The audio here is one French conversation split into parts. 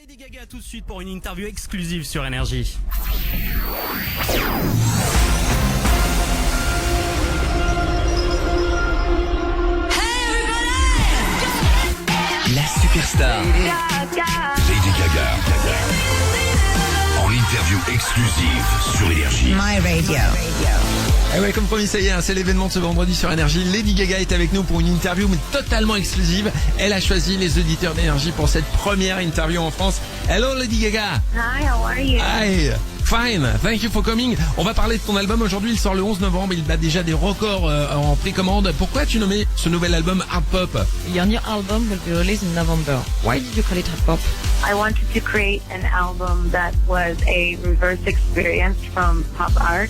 Lady Gaga tout de suite pour une interview exclusive sur Énergie. La superstar Lady Gaga en interview exclusive sur Énergie. My Radio. Et ouais, comme promis, ça y est, c'est l'événement de ce vendredi sur Énergie. Lady Gaga est avec nous pour une interview mais totalement exclusive. Elle a choisi les auditeurs d'Énergie pour cette première interview en France. Hello Lady Gaga. Hi, how are you? Hi. Fine, thank you for coming. On va parler de ton album aujourd'hui, il sort le 11 novembre, il bat déjà des records en précommande. Pourquoi as-tu nommé ce nouvel album Hard Pop? Your new album will be released in November. Why did you call it hard pop? I wanted to create an album that was a reverse experience from pop art.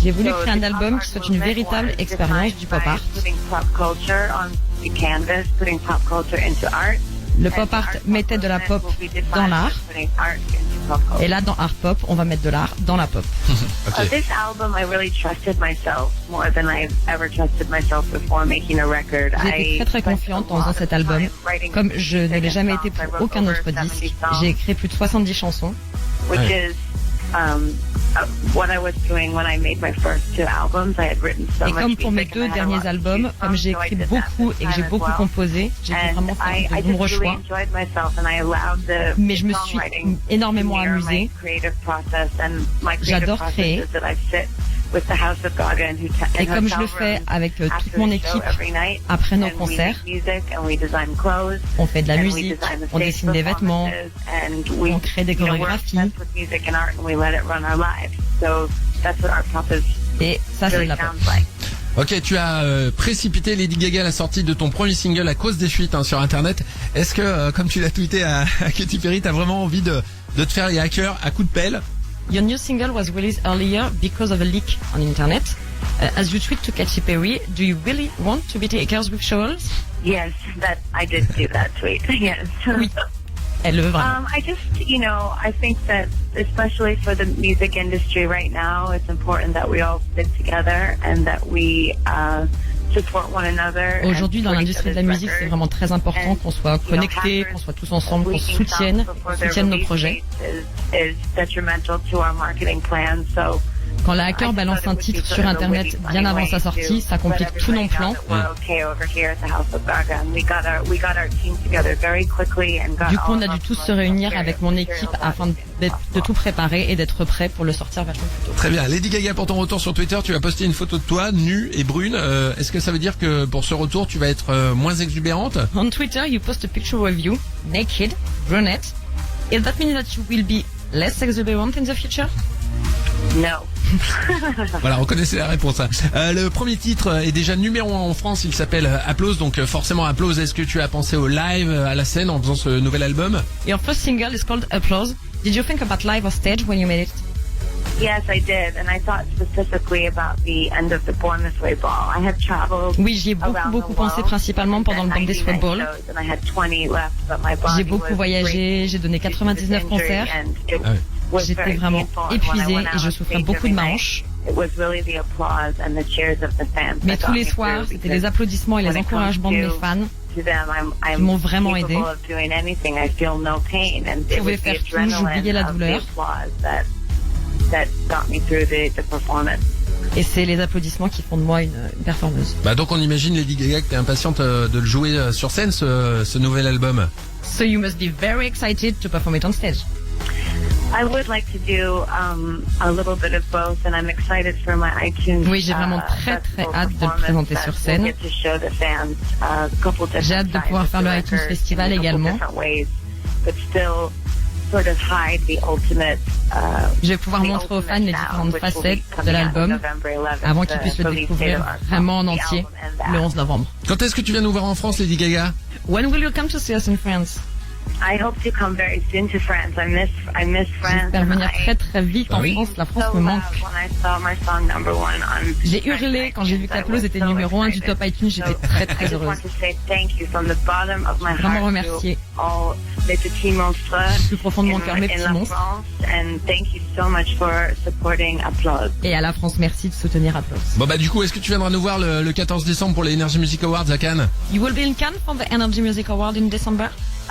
J'ai voulu créer un album qui soit une véritable expérience du pop art. Putting pop culture on the canvas, putting pop culture into art. Le pop art mettait de la pop dans l'art. Et là, dans Hard Pop, on va mettre de l'art dans la pop. Ok. This album, I really trusted myself more than I've ever trusted myself before making a record. J'ai été très confiante en faisant cet album. Comme je ne l'ai jamais été pour aucun autre disque, j'ai écrit plus de 70 chansons. Which is what I was doing when I made my first two albums. I had written so Et much comme pour mes music deux and I had a derniers lot of albums, music comme j'ai songs, so I écrit did that beaucoup this et que j'ai time beaucoup as well. composé, j'ai dû And vraiment I faire de nombreux just really choix. enjoyed myself and I allowed the Mais je me suis songwriting énormément to mirror my amusée. creative process and my creative J'adore process créer. is that I sit with the House of Gaga and Et comme je le fais avec toute mon équipe après nos concerts, on fait de la musique, on dessine des vêtements, on crée des chorégraphies. Et ça, c'est de la pop. Ok, tu as précipité Lady Gaga à la sortie de ton premier single à cause des fuites sur internet. Est-ce que, comme tu l'as tweeté à Katy Perry, t'as vraiment envie de te faire les hackers à coups de pelle? Your new single was released earlier because of a leak on internet. As you tweet to Katy Perry, do you really want to beat hackers with shovels? Yes, that I did do that tweet. Yes. Oui. Elle le veut vraiment. I just, I think that especially for the music industry right now, it's important that we all stick together and that we support one another. Aujourd'hui, dans l'industrie de la musique, c'est vraiment très important qu'on soit connectés, qu'on soit tous ensemble, qu'on se soutienne nos projets. Is detrimental to our marketing plan, so Quand le hacker balance un titre sur internet bien avant sa sortie, ça complique tous nos plans. Du coup, on a dû tous se réunir avec mon équipe afin de tout préparer et d'être prêt pour le sortir vachement plus tôt. Très bien. Lady Gaga, pour ton retour sur Twitter, tu as posté une photo de toi, nue et brune. Est-ce que ça veut dire que pour ce retour, tu vas être moins exubérante? On Twitter, you post a picture of you, naked, brunette. Does that mean that you will be less exuberant in the future? No. Voilà, on connaissait la réponse. Le premier titre est déjà numéro 1 en France, il s'appelle Applause, donc forcément Applause. Est-ce que tu as pensé au live, à la scène en faisant ce nouvel album? Your first single is called Applause. Did you think about live or stage when you made it? Yes, I did, and I thought specifically about the end of the Born This Way ball. I had traveled. Oui, j'y ai beaucoup pensé, principalement pendant le Born This Way ball. J'ai beaucoup voyagé, j'ai donné 99 concerts. J'étais vraiment épuisée et je souffrais beaucoup de ma hanche. Mais tous les soirs, c'était les applaudissements et les encouragements de mes fans qui m'ont vraiment aidé. Je pouvais faire tout, j'oubliais la douleur. Et c'est les applaudissements qui font de moi une performeuse. Bah donc on imagine Lady Gaga que t'es impatiente de le jouer sur scène, ce nouvel album. So you must be very excited to perform it on stage. I would like to do a little bit of both, and I'm excited for my iTunes. Oui, j'ai vraiment très hâte de le présenter sur scène. J'ai hâte de pouvoir faire le iTunes Festival également. Je vais pouvoir montrer aux fans les différentes facettes de l'album avant qu'ils puissent le découvrir vraiment en entier le 11 novembre. Quand est-ce que tu viens nous voir en France, Lady Gaga? When will you come to see us in France? I hope to come very soon to France. I miss France. J'espère venir très vite en France. La France me manque. J'ai hurlé quand j'ai vu qu'Applause était numéro 1 du top iTunes. J'étais très heureuse. Vraiment remercier du plus profond de mon cœur mes petits monstres. Et à la France, merci de soutenir Applause. Bon bah du coup, est-ce que tu viendras nous voir le 14 décembre pour les Energy Music Awards à Cannes? You will be in Cannes for the Energy Music Award in December?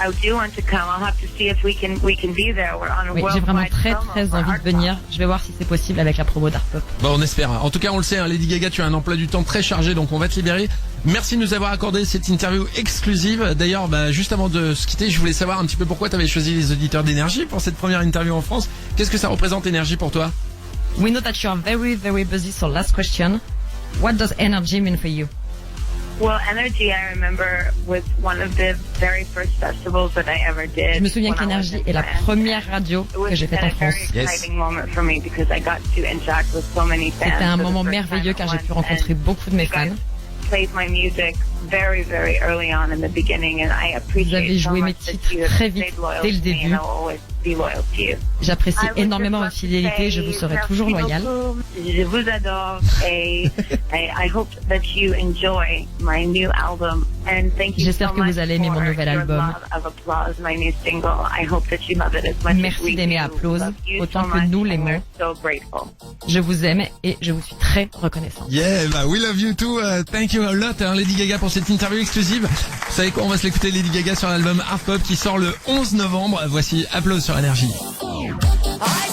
do want to come. I'll have to see if we can be there. We're on a Oui, j'ai vraiment worldwide très promo très for envie Art de venir. Pop. Je vais voir si c'est possible avec la promo d'Art Pop. Bon, on espère. En tout cas, on le sait, hein, Lady Gaga, tu as un emploi du temps très chargé, donc on va te libérer. Merci de nous avoir accordé cette interview exclusive. D'ailleurs, juste avant de se quitter, je voulais savoir un petit peu pourquoi tu avais choisi les auditeurs d'Énergie pour cette première interview en France. Qu'est-ce que ça représente Énergie pour toi? We know that you are very very busy, so last question. What does energy mean for you? Well, Energy, I remember, was one of the very first festivals that I ever did. Je me souviens when I was qu'Énergie in est la France. première radio It was que j'ai faite a en France. very exciting moment for me because I got to interact with so many fans. C'était un for the moment first merveilleux time car at j'ai pu once, rencontrer and beaucoup de mes you guys fans. played my music very, very early on in the beginning, and I Vous avez appreciate so joué mes much that titres you have très vite, stayed loyal dès le to me, début. and I will always be loyal to you. J'apprécie I would énormément just votre love to fidélité, je vous say serai merci toujours loyale. beaucoup. Je vous adore et I hope that you enjoy my new album and thank you J'espère so que much vous allez aimer mon for nouvel your album. love of Applause, my new single. I hope that you love it as much as Merci we d'aimer do. Applause, Love you autant so que much nous and l'aimons. we're so grateful. Je vous aime et je vous suis très reconnaissante. Yeah, we love you too. Thank you a lot, hein, Lady Gaga, pour cette interview exclusive. Vous savez quoi, on va se l'écouter, Lady Gaga, sur l'album Art Pop qui sort le 11 novembre. Voici Applause sur Énergie. I